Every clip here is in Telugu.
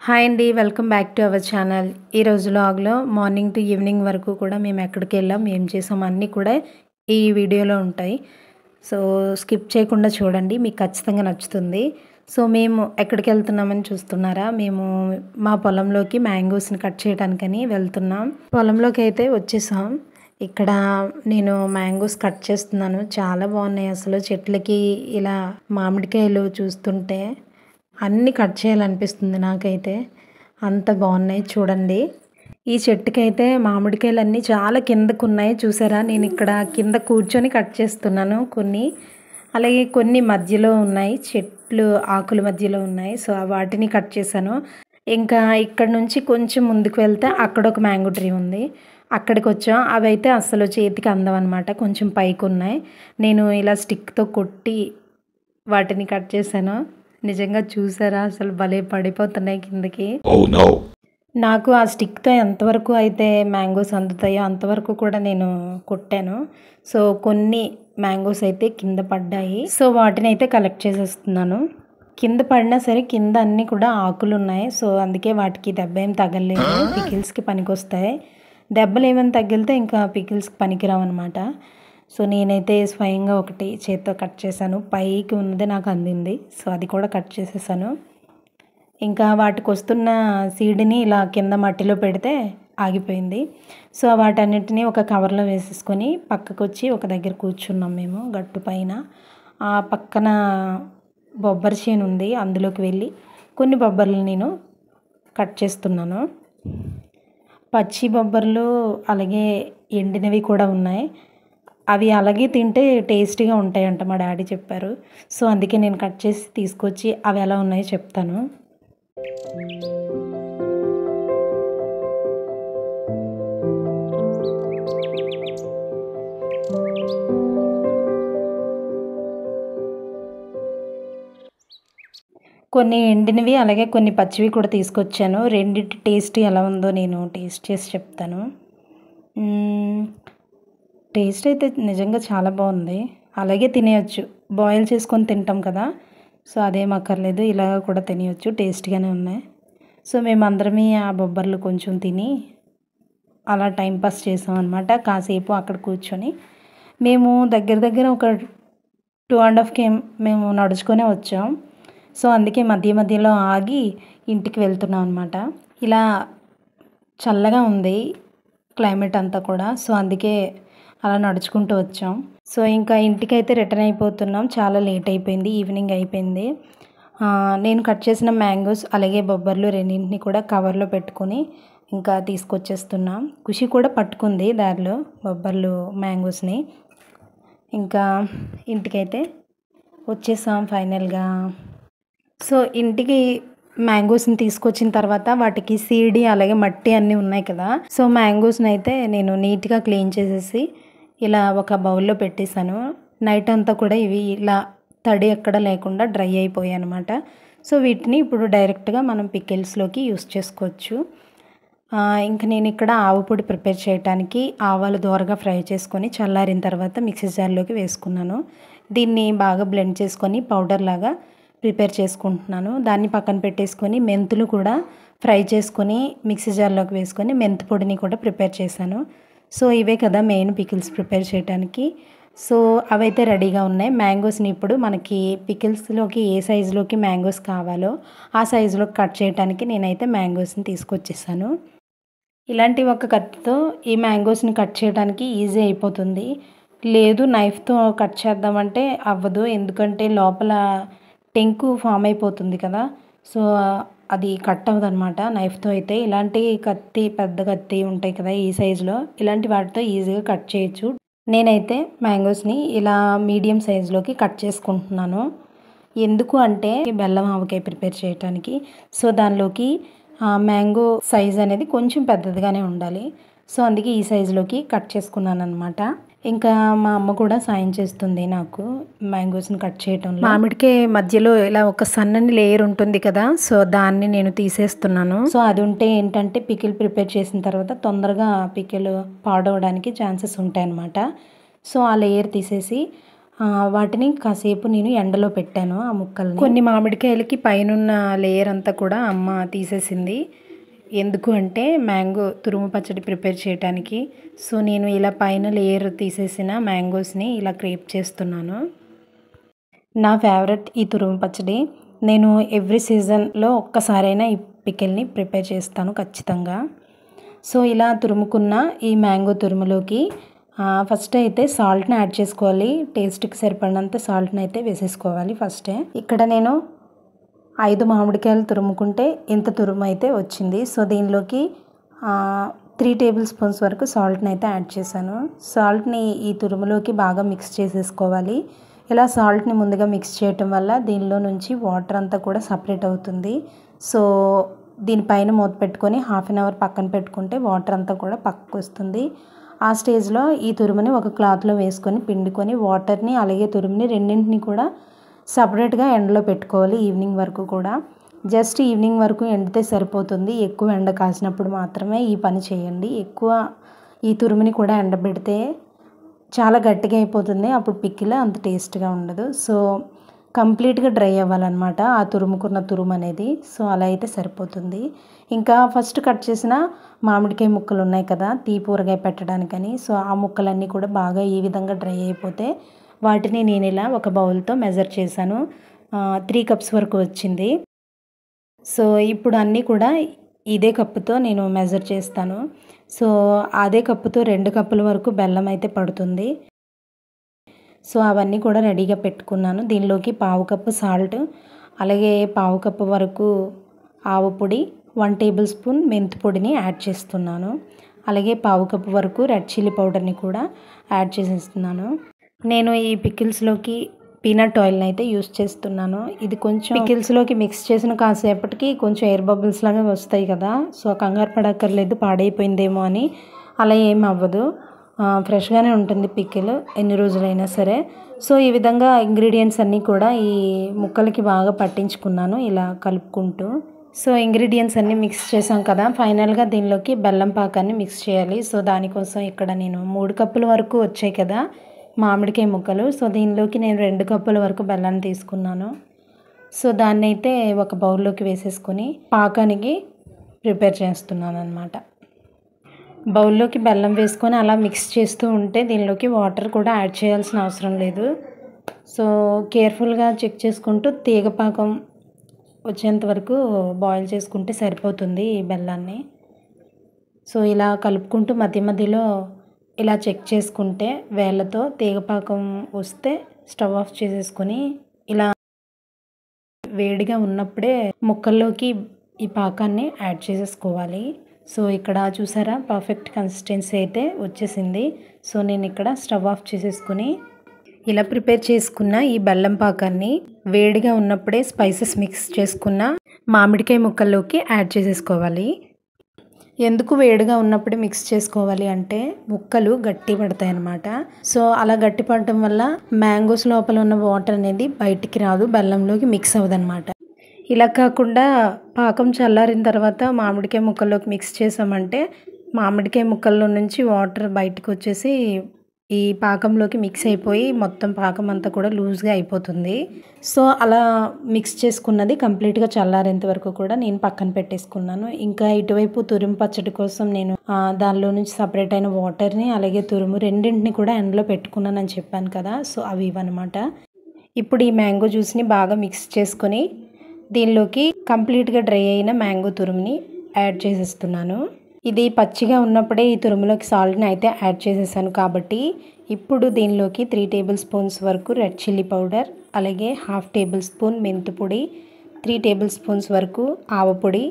హాయ్ అండి. Welcome back to our channel. ఈరోజు వ్లాగ్‌లో మార్నింగ్ టు ఈవినింగ్ వరకు కూడా మేము ఎక్కడికెళ్ళాం, ఏం చేసాం అన్నీ కూడా ఈ వీడియోలో ఉంటాయి. సో, స్కిప్ చేయకుండా చూడండి. మీకు ఖచ్చితంగా నచ్చుతుంది. సో, మేము ఎక్కడికెళ్తున్నామని చూస్తున్నారా? మేము మా పొలంలోకి మ్యాంగోస్‌ని కట్ చేయడానికని వెళ్తున్నాం. పొలంలోకైతే వచ్చేసాం. ఇక్కడ నేను మ్యాంగోస్ కట్ చేస్తున్నాను. చాలా బాగున్నాయి అసలు. చెట్లకి ఇలా మామిడికాయలు చూస్తుంటే అన్నీ కట్ చేయాలనిపిస్తుంది నాకైతే. అంత బాగున్నాయి చూడండి. ఈ చెట్టుకైతే మామిడికాయలన్నీ చాలా కిందకున్నాయి చూసారా? నేను ఇక్కడ కింద కూర్చొని కట్ చేస్తున్నాను కొన్ని. అలాగే కొన్ని మధ్యలో ఉన్నాయి. చెట్లు ఆకుల మధ్యలో ఉన్నాయి. సో, వాటిని కట్ చేశాను. ఇంకా ఇక్కడ నుంచి కొంచెం ముందుకు వెళ్తే అక్కడ ఒక మ్యాంగో ట్రీ ఉంది. అక్కడికి వచ్చాం. అవైతే అసలు చేతికి అందవన్నమాట. కొంచెం పైకి ఉన్నాయి. నేను ఇలా స్టిక్‌తో కొట్టి వాటిని కట్ చేశాను. నిజంగా చూసారా? అసలు భలే పడిపోతున్నాయి కిందకి. Oh no. నాకు ఆ స్టిక్‌తో ఎంతవరకు అయితే మ్యాంగోస్ అందుతాయో అంతవరకు కూడా నేను కొట్టాను. సో, కొన్ని మ్యాంగోస్ అయితే కింద పడ్డాయి. సో, వాటినైతే కలెక్ట్ చేసేస్తున్నాను. కింద పడినా సరే కింద అన్నీ కూడా ఆకులున్నాయి. సో, అందుకే వాటికి దెబ్బ ఏం తగలలేదు. పికిల్స్‌కి పనికొస్తాయి. దెబ్బలు ఏమైనా తగిలితే ఇంకా పికిల్స్‌కి పనికిరావన్నమాట. సో, నేనైతే స్వయంగా ఒకటి చేత్తో కట్ చేశాను. పైకి ఉన్నది నాకు అందింది. సో, అది కూడా కట్ చేసేసాను. ఇంకా వాటికి వస్తున్న సీడ్‌ని ఇలా కింద మట్టిలో పెడితే ఆగిపోయింది. సో, వాటన్నిటిని ఒక కవర్‌లో వేసేసుకొని పక్కకొచ్చి ఒక దగ్గర కూర్చున్నాం మేము గట్టు పైన. ఆ పక్కన బొబ్బరి చేను ఉంది. అందులోకి వెళ్ళి కొన్ని బొబ్బర్లు నేను కట్ చేస్తున్నాను. పచ్చి బొబ్బర్లు అలాగే ఎండినవి కూడా ఉన్నాయి. అవి అలాగే తింటే టేస్టీగా ఉంటాయంట మా డాడీ చెప్పారు. సో, అందుకే నేను కట్ చేసి తీసుకొచ్చి అవి ఎలా ఉన్నాయో చెప్తాను. కొన్ని ఎండినవి అలాగే కొన్ని పచ్చివి కూడా తీసుకొచ్చాను. రెండిటి టేస్ట్ ఎలా ఉందో నేను టేస్ట్ చేసి చెప్తాను. టేస్ట్ అయితే నిజంగా చాలా బాగుంది. అలాగే తినేయొచ్చు. బాయిల్ చేసుకొని తింటాం కదా! సో, అదేం అక్కర్లేదు. ఇలాగ కూడా తినేయొచ్చు. టేస్ట్‌గానే ఉన్నాయి. సో, మేమందరమే ఆ బొబ్బర్లు కొంచెం తిని అలా టైం పాస్ చేసామన్నమాట. కాసేపు అక్కడ కూర్చొని మేము దగ్గర దగ్గర ఒక 2½ కేఎం మేము నడుచుకునే వచ్చాం. సో, అందుకే మధ్య మధ్యలో ఆగి ఇంటికి వెళ్తున్నాం అనమాట. ఇలా చల్లగా ఉంది క్లైమేట్ అంతా కూడా. సో, అందుకే అలా నడుచుకుంటూ వచ్చాం. సో, ఇంకా ఇంటికైతే రిటర్న్ అయిపోతున్నాం. చాలా లేట్ అయిపోయింది. ఈవినింగ్ అయిపోయింది. నేను కట్ చేసిన మ్యాంగోస్ అలాగే బొబ్బర్లు రెండింటిని కూడా కవర్లో పెట్టుకొని ఇంకా తీసుకొచ్చేస్తున్నాం. ఖుషి కూడా పట్టుకుంది దారిలో బొబ్బర్లు మ్యాంగోస్ని. ఇంకా ఇంటికైతే వచ్చేసాం ఫైనల్గా. సో, ఇంటికి మ్యాంగోస్ని తీసుకొచ్చిన తర్వాత వాటికి సీడ్ అలాగే మట్టి అన్నీ ఉన్నాయి కదా! సో, మ్యాంగోస్ని అయితే నేను నీట్గా క్లీన్ చేసేసి ఇలా ఒక బౌల్లో పెట్టేశాను. నైట్ అంతా కూడా ఇవి ఇలా తడి ఎక్కడ లేకుండా డ్రై అయిపోయాయి అనమాట. సో, వీటిని ఇప్పుడు డైరెక్ట్గా మనం పికిల్స్లోకి యూస్ చేసుకోవచ్చు. ఇంక నేను ఇక్కడ ఆవు పొడి ప్రిపేర్ చేయడానికి ఆవాలు దోరగా ఫ్రై చేసుకొని చల్లారిన తర్వాత మిక్సీ జార్లోకి వేసుకున్నాను. దీన్ని బాగా బ్లెండ్ చేసుకొని పౌడర్ లాగా ప్రిపేర్ చేసుకుంటున్నాను. దాన్ని పక్కన పెట్టేసుకొని మెంతులు కూడా ఫ్రై చేసుకొని మిక్సీ జార్లోకి వేసుకొని మెంతి పొడిని కూడా ప్రిపేర్ చేశాను. సో, ఇవే కదా మెయిన్ పికిల్స్ ప్రిపేర్ చేయడానికి. సో, అవైతే రెడీగా ఉన్నాయి. మ్యాంగోస్ని ఇప్పుడు మనకి పికిల్స్లోకి ఏ సైజులోకి మ్యాంగోస్ కావాలో ఆ సైజులోకి కట్ చేయడానికి నేనైతే మ్యాంగోస్ని తీసుకొచ్చేసాను. ఇలాంటి ఒక కత్తితో ఈ మ్యాంగోస్ని కట్ చేయడానికి ఈజీ అయిపోతుంది. లేదు నైఫ్తో కట్ చేద్దామంటే అవ్వదు. ఎందుకంటే లోపల టెంకు ఫామ్ అయిపోతుంది కదా! సో, అది కట్ అవ్వదనమాట నైఫ్తో అయితే. ఇలాంటి కత్తి పెద్ద కత్తి ఉంటాయి కదా ఈ సైజులో, ఇలాంటి వాటితో ఈజీగా కట్ చేయొచ్చు. నేనైతే మ్యాంగోస్ని ఇలా మీడియం సైజులోకి కట్ చేసుకుంటున్నాను. ఎందుకు అంటే బెల్లం ఆవకాయ ప్రిపేర్ చేయడానికి. సో, దానిలోకి మ్యాంగో సైజ్ అనేది కొంచెం పెద్దదిగానే ఉండాలి. సో, అందుకే ఈ సైజులోకి కట్ చేసుకున్నాను అనమాట. ఇంకా మా అమ్మ కూడా సాయం చేస్తుంది నాకు మ్యాంగోస్ని కట్ చేయటంలో. మామిడికాయ మధ్యలో ఇలా ఒక సన్నని లేయర్ ఉంటుంది కదా! సో, దాన్ని నేను తీసేస్తున్నాను. సో, అది ఉంటే ఏంటంటే పికిల్ ప్రిపేర్ చేసిన తర్వాత తొందరగా పికిల్ పాడవడానికి ఛాన్సెస్ ఉంటాయన్నమాట. సో, ఆ లేయర్ తీసేసి వాటిని కాసేపు నేను ఎండలో పెట్టాను ఆ ముక్కల్ని. కొన్ని మామిడికాయలకి పైనున్న లేయర్ అంతా కూడా అమ్మ తీసేసింది. ఎందుకు అంటే మ్యాంగో తురుము పచ్చడి ప్రిపేర్ చేయడానికి. సో నేను ఇలా పైన లేయర్ తీసేసిన మ్యాంగోస్ని ఇలా క్రేప్ చేస్తున్నాను. నా ఫేవరెట్ ఈ తురుము పచ్చడి. నేను ఎవ్రీ సీజన్లో ఒక్కసారైనా ఈ పికిల్ని ప్రిపేర్ చేస్తాను ఖచ్చితంగా. సో ఇలా తురుముకున్న ఈ మ్యాంగో తురుములోకి ఫస్ట్ అయితే సాల్ట్ని యాడ్ చేసుకోవాలి. టేస్ట్కి సరిపడినంత సాల్ట్ని అయితే వేసేసుకోవాలి ఫస్టే. ఇక్కడ నేను 5 మామిడికాయలు తురుముకుంటే ఇంత తురుము అయితే వచ్చింది. సో దీనిలోకి 3 టేబుల్ స్పూన్స్ వరకు సాల్ట్ని అయితే యాడ్ చేశాను. సాల్ట్ని ఈ తురుములోకి బాగా మిక్స్ చేసేసుకోవాలి. ఇలా సాల్ట్ని ముందుగా మిక్స్ చేయటం వల్ల దీనిలో నుంచి వాటర్ అంతా కూడా సపరేట్ అవుతుంది. సో దీనిపైన మూత పెట్టుకొని హాఫ్ అన్ అవర్ పక్కన పెట్టుకుంటే వాటర్ అంతా కూడా పక్కకు వస్తుంది. ఆ స్టేజ్లో ఈ తురుముని ఒక క్లాత్లో వేసుకొని పిండుకొని వాటర్ని అలాగే తురుముని రెండింటిని కూడా సపరేట్గా ఎండలో పెట్టుకోవాలి. ఈవినింగ్ వరకు కూడా జస్ట్ ఈవినింగ్ వరకు ఎండితే సరిపోతుంది. ఎక్కువ ఎండ కాసినప్పుడు మాత్రమే ఈ పని చేయండి. ఎక్కువ ఈ తురుముని కూడా ఎండబెడితే చాలా గట్టిగా అయిపోతుంది. అప్పుడు పికిల్ అంత టేస్ట్గా ఉండదు. సో కంప్లీట్గా డ్రై అవ్వాలన్నమాట ఆ తురుముకున్న తురుము అనేది. సో అలా అయితే సరిపోతుంది. ఇంకా ఫస్ట్ కట్ చేసిన మామిడికాయ ముక్కలు ఉన్నాయి కదా తీపి ఊరగాయ పెట్టడానికని. సో ఆ ముక్కలన్నీ కూడా బాగా ఈ విధంగా డ్రై అయిపోతే వాటిని నేను ఇలా ఒక బౌల్తో మెజర్ చేశాను. 3 కప్స్ వరకు వచ్చింది. సో ఇప్పుడు అన్నీ కూడా ఇదే కప్పుతో నేను మెజర్ చేస్తాను. సో అదే కప్పుతో 2 కప్పుల వరకు బెల్లం అయితే పడుతుంది. సో అవన్నీ కూడా రెడీగా పెట్టుకున్నాను. దీనిలోకి పావు కప్పు సాల్ట్ అలాగే పావు కప్పు వరకు ఆవు పొడి 1 టేబుల్ స్పూన్ మెంతి పొడిని యాడ్ చేస్తున్నాను. అలాగే పావు కప్పు వరకు రెడ్ చిల్లీ పౌడర్ని కూడా యాడ్ చేసేస్తున్నాను. నేను ఈ పికిల్స్లోకి పీనట్ ఆయిల్ని అయితే యూస్ చేస్తున్నాను. ఇది కొంచెం పికిల్స్లోకి మిక్స్ చేసిన కాసేపటికి కొంచెం ఎయిర్ బబుల్స్ లాగా వస్తాయి కదా. సో కంగారు పడక్కర్లేదు పాడైపోయిందేమో అని. అలా ఏం అవ్వదు, ఫ్రెష్గానే ఉంటుంది పికిల్ ఎన్ని రోజులైనా సరే. సో ఈ విధంగా ఇంగ్రీడియంట్స్ అన్నీ కూడా ఈ ముక్కలకి బాగా పట్టించుకున్నాను ఇలా కలుపుకుంటూ. సో ఇంగ్రీడియంట్స్ అన్నీ మిక్స్ చేసాం కదా, ఫైనల్గా దీనిలోకి బెల్లం పాకాన్ని మిక్స్ చేయాలి. సో దానికోసం ఇక్కడ నేను 3 కప్పుల వరకు వచ్చాయి కదా మామిడికాయ ముక్కలు. సో దీనిలోకి నేను 2 కప్పుల వరకు బెల్లాన్ని తీసుకున్నాను. సో దాన్ని అయితే ఒక బౌల్లోకి వేసేసుకొని పాకానికి ప్రిపేర్ చేస్తున్నాను అన్నమాట. బౌల్లోకి బెల్లం వేసుకొని అలా మిక్స్ చేస్తూ ఉంటే దీనిలోకి వాటర్ కూడా యాడ్ చేయాల్సిన అవసరం లేదు. సో కేర్ఫుల్గా చెక్ చేసుకుంటూ తీగపాకం వచ్చేంత వరకు బాయిల్ చేసుకుంటే సరిపోతుంది ఈ బెల్లాన్ని. సో ఇలా కలుపుకుంటూ మధ్య మధ్యలో ఇలా చెక్ చేసుకుంటే వేళ్ళతో తీగపాకం వస్తే స్టవ్ ఆఫ్ చేసేసుకొని ఇలా వేడిగా ఉన్నప్పుడే ముక్కల్లోకి ఈ పాకాన్ని యాడ్ చేసేసుకోవాలి. సో ఇక్కడ చూసారా పర్ఫెక్ట్ కన్సిస్టెన్సీ అయితే వచ్చేసింది. సో నేను ఇక్కడ స్టవ్ ఆఫ్ చేసేసుకుని ఇలా ప్రిపేర్ చేసుకున్న ఈ బెల్లం పాకాన్ని వేడిగా ఉన్నప్పుడే స్పైసెస్ మిక్స్ చేసుకున్న మామిడికాయ ముక్కల్లోకి యాడ్ చేసేసుకోవాలి. ఎందుకు వేడిగా ఉన్నప్పుడే మిక్స్ చేసుకోవాలి అంటే ముక్కలు గట్టి పడతాయి అన్నమాట. సో అలా గట్టి పడటం వల్ల మ్యాంగోస్ లోపల ఉన్న వాటర్ అనేది బయటికి రాదు, బెల్లంలోకి మిక్స్ అవ్వదన్నమాట. ఇలా కాకుండా పాకం చల్లారిన తర్వాత మామిడికాయ ముక్కల్లోకి మిక్స్ చేసామంటే మామిడికాయ ముక్కల్లో నుంచి వాటర్ బయటకు వచ్చేసి ఈ పాకంలోకి మిక్స్ అయిపోయి మొత్తం పాకం అంతా కూడా లూజ్గా అయిపోతుంది. సో అలా మిక్స్ చేసుకున్నది కంప్లీట్గా చల్లారేంత వరకు కూడా నేను పక్కన పెట్టేసుకున్నాను. ఇంకా ఇటువైపు తురుము పచ్చడి కోసం నేను దానిలో నుంచి సపరేట్ అయిన వాటర్ని అలాగే తురుము రెండింటిని కూడా ఎండలో పెట్టుకున్నానని చెప్పాను కదా. సో అవి ఇవన్నమాట. ఇప్పుడు ఈ మ్యాంగో జ్యూస్ని బాగా మిక్స్ చేసుకొని దీనిలోకి కంప్లీట్గా డ్రై అయిన మ్యాంగో తురుముని యాడ్ చేసేస్తున్నాను. ఇది పచ్చిగా ఉన్నప్పుడే ఈ తురుములోకి సాల్ట్ని అయితే యాడ్ చేసేసాను కాబట్టి ఇప్పుడు దీనిలోకి 3 టేబుల్ స్పూన్స్ వరకు రెడ్ చిల్లీ పౌడర్ అలాగే హాఫ్ టేబుల్ స్పూన్ మెంతు పొడి 3 టేబుల్ స్పూన్స్ వరకు ఆవ పొడి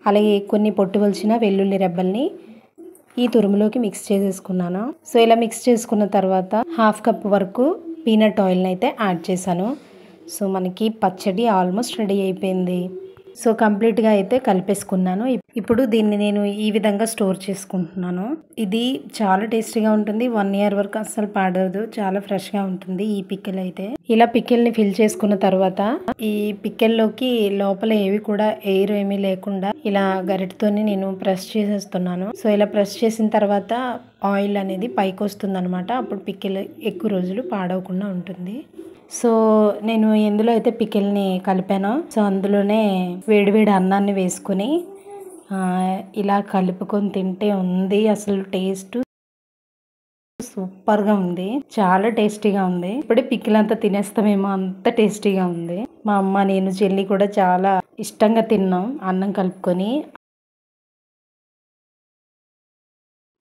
అలాగే కొన్ని పొట్టు వలిచిన వెల్లుల్లి రెబ్బల్ని ఈ తురుములోకి మిక్స్ చేసేసుకున్నాను. సో ఇలా మిక్స్ చేసుకున్న తర్వాత హాఫ్ కప్ వరకు పీనట్ ఆయిల్ని అయితే యాడ్ చేశాను. సో మనకి పచ్చడి ఆల్మోస్ట్ రెడీ అయిపోయింది. సో కంప్లీట్గా అయితే కలిపేసుకున్నాను. ఇప్పుడు దీన్ని నేను ఈ విధంగా స్టోర్ చేసుకుంటున్నాను. ఇది చాలా టేస్టీగా ఉంటుంది. 1 ఇయర్ వరకు అస్సలు పాడవదు. చాలా ఫ్రెష్గా ఉంటుంది ఈ పికిల్ అయితే. ఇలా పికిల్ని ఫిల్ చేసుకున్న తర్వాత ఈ పికిల్లోకి లోపల ఏవి కూడా ఎయిర్ ఏమీ లేకుండా ఇలా గరిటతోని నేను ప్రెస్ చేసేస్తున్నాను. సో ఇలా ప్రెస్ చేసిన తర్వాత ఆయిల్ అనేది పైకి వస్తుంది అనమాట. అప్పుడు పికిల్ ఎక్కువ రోజులు పాడవకుండా ఉంటుంది. సో నేను ఎందులో అయితే పికిల్ని కలిపానో సో అందులోనే వేడివేడి అన్నాన్ని వేసుకొని ఇలా కలుపుకొని తింటే ఉంది అసలు టేస్ట్ సూపర్గా ఉంది. చాలా టేస్టీగా ఉంది. ఇప్పుడే పికిల్ అంతా తినేస్తామేమో అంత టేస్టీగా ఉంది. మా అమ్మ నేను చెల్లి కూడా చాలా ఇష్టంగా తిన్నాం అన్నం కలుపుకొని.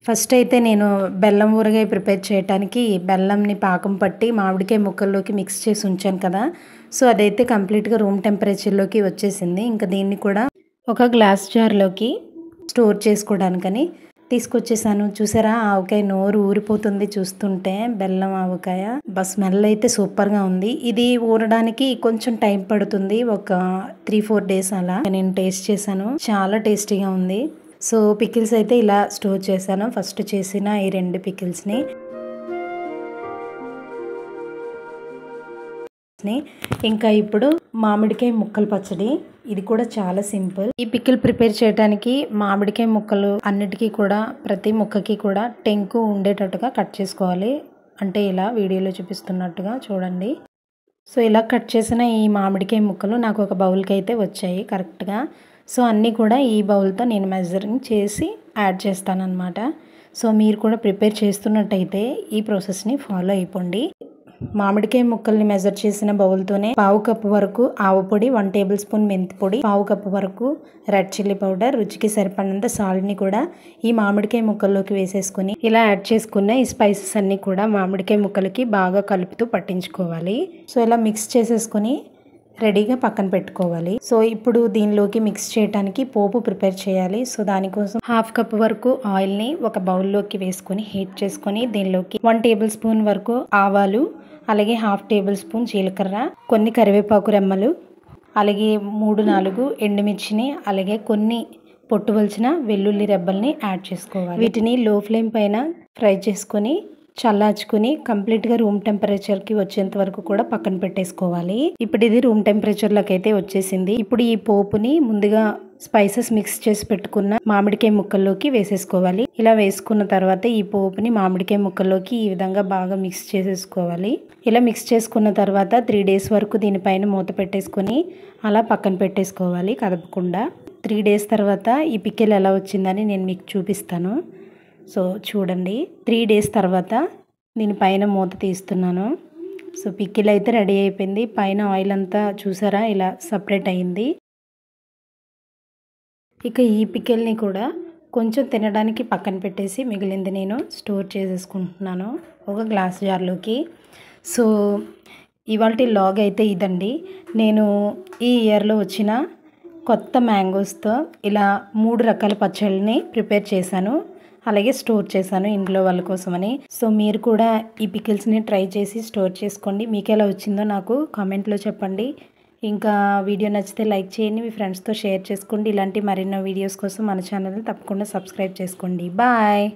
ఫస్ట్ అయితే నేను బెల్లం ఊరగాయ ప్రిపేర్ చేయడానికి బెల్లంని పాకం పట్టి మామిడికాయ ముక్కల్లోకి మిక్స్ చేసి ఉంచాను కదా. సో అదైతే కంప్లీట్గా రూమ్ టెంపరేచర్లోకి వచ్చేసింది. ఇంకా దీన్ని కూడా ఒక గ్లాస్ జార్లోకి స్టోర్ చేసుకోవడానికని తీసుకొచ్చేసాను. చూసారా ఆవకాయ నోరు ఊరిపోతుంది చూస్తుంటే. బెల్లం ఆవకాయ స్మెల్ అయితే సూపర్గా ఉంది. ఇది ఊరడానికి కొంచెం టైం పడుతుంది. ఒక 3-4 డేస్ అలా. నేను టేస్ట్ చేశాను. చాలా టేస్టీగా ఉంది. సో పికిల్స్ అయితే ఇలా స్టోర్ చేశాను. ఫస్ట్ చేసిన ఈ 2 పికిల్స్ని. ఇంకా ఇప్పుడు మామిడికాయ ముక్కల పచ్చడి. ఇది కూడా చాలా సింపుల్. ఈ పికిల్ ప్రిపేర్ చేయడానికి మామిడికాయ ముక్కలు అన్నిటికీ కూడా ప్రతి ముక్కకి కూడా టెంకు ఉండేటట్టుగా కట్ చేసుకోవాలి. అంటే ఇలా వీడియోలో చూపిస్తున్నట్టుగా చూడండి. సో ఇలా కట్ చేసిన ఈ మామిడికాయ ముక్కలు నాకు ఒక బౌల్కి అయితే వచ్చాయి కరెక్ట్గా. సో అన్నీ కూడా ఈ బౌల్తో నేను మెజరింగ్ చేసి యాడ్ చేస్తానన్నమాట. సో మీరు కూడా ప్రిపేర్ చేస్తున్నట్టయితే ఈ ప్రాసెస్ని ఫాలో అయిపోండి. మామిడికాయ ముక్కల్ని మెజర్ చేసిన బౌల్తోనే 1/2 కప్పు వరకు ఆవు పొడి, 1 టేబుల్ స్పూన్ మెంతి పొడి, 1/2 కప్పు వరకు రెడ్ చిల్లీ పౌడర్, రుచికి సరిపడినంత సాల్ట్ని కూడా ఈ మామిడికాయ ముక్కల్లోకి వేసేసుకుని ఇలా యాడ్ చేసుకున్న ఈ స్పైసెస్ అన్నీ కూడా మామిడికాయ ముక్కలకి బాగా కలుపుతూ పట్టించుకోవాలి. సో ఇలా మిక్స్ చేసేసుకుని రెడీగా పక్కన పెట్టుకోవాలి. సో ఇప్పుడు దీనిలోకి మిక్స్ చేయడానికి పోపు ప్రిపేర్ చేయాలి. సో దానికోసం 1/2 కప్ వరకు ఆయిల్ని ఒక బౌల్లోకి వేసుకొని హీట్ చేసుకొని దీనిలోకి 1 టేబుల్ స్పూన్ వరకు ఆవాలు, అలాగే 1/2 టేబుల్ స్పూన్ జీలకర్ర, కొన్ని కరివేపాకు రెమ్మలు, అలాగే 3-4 ఎండుమిర్చిని, అలాగే కొన్ని పొట్టు వలిచిన వెల్లుల్లి రెబ్బల్ని యాడ్ చేసుకోవాలి. వీటిని లో ఫ్లేమ్ పైన ఫ్రై చేసుకొని చల్లార్చుకుని కంప్లీట్గా రూమ్ టెంపరేచర్కి వచ్చేంత వరకు కూడా పక్కన పెట్టేసుకోవాలి. ఇప్పుడు ఇది రూమ్ టెంపరేచర్లోకి అయితే వచ్చేసింది. ఇప్పుడు ఈ పోపుని ముందుగా స్పైసెస్ మిక్స్ చేసి పెట్టుకున్న మామిడికాయ ముక్కల్లోకి వేసేసుకోవాలి. ఇలా వేసుకున్న తర్వాత ఈ పోపుని మామిడికాయ ముక్కల్లోకి ఈ విధంగా బాగా మిక్స్ చేసేసుకోవాలి. ఇలా మిక్స్ చేసుకున్న తర్వాత 3 డేస్ వరకు దీనిపైన మూత పెట్టేసుకొని అలా పక్కన పెట్టేసుకోవాలి కదపకుండా. 3 డేస్ తర్వాత ఈ పికిల్ ఎలా వచ్చిందని నేను మీకు చూపిస్తాను. సో చూడండి 3 డేస్ తర్వాత దీనిపైన మూత తీస్తున్నాను. సో పికిల్ అయితే రెడీ అయిపోయింది. పైన ఆయిల్ అంతా చూసారా ఇలా సపరేట్ అయింది. ఇక ఈ పికిల్ని కూడా కొంచెం తినడానికి పక్కన పెట్టేసి మిగిలింది నేను స్టోర్ చేసేసుకుంటున్నాను ఒక గ్లాస్ జార్లోకి. సో ఇవాల్టి లాగ్ అయితే ఇదండి. నేను ఈ ఇయర్లో వచ్చిన కొత్త మ్యాంగోస్తో ఇలా 3 రకాల పచ్చళ్ళని ప్రిపేర్ చేశాను. అలాగే స్టోర్ చేశాను ఇంట్లో వాళ్ళ కోసమని. సో మీరు కూడా ఈ పికిల్స్ని ట్రై చేసి స్టోర్ చేసుకోండి. మీకు ఎలా వచ్చిందో నాకు కామెంట్లో చెప్పండి. ఇంకా వీడియో నచ్చితే లైక్ చేయండి, మీ ఫ్రెండ్స్తో షేర్ చేసుకోండి. ఇలాంటి మరిన్నో వీడియోస్ కోసం మన ఛానల్ని తప్పకుండా సబ్స్క్రైబ్ చేసుకోండి. బాయ్.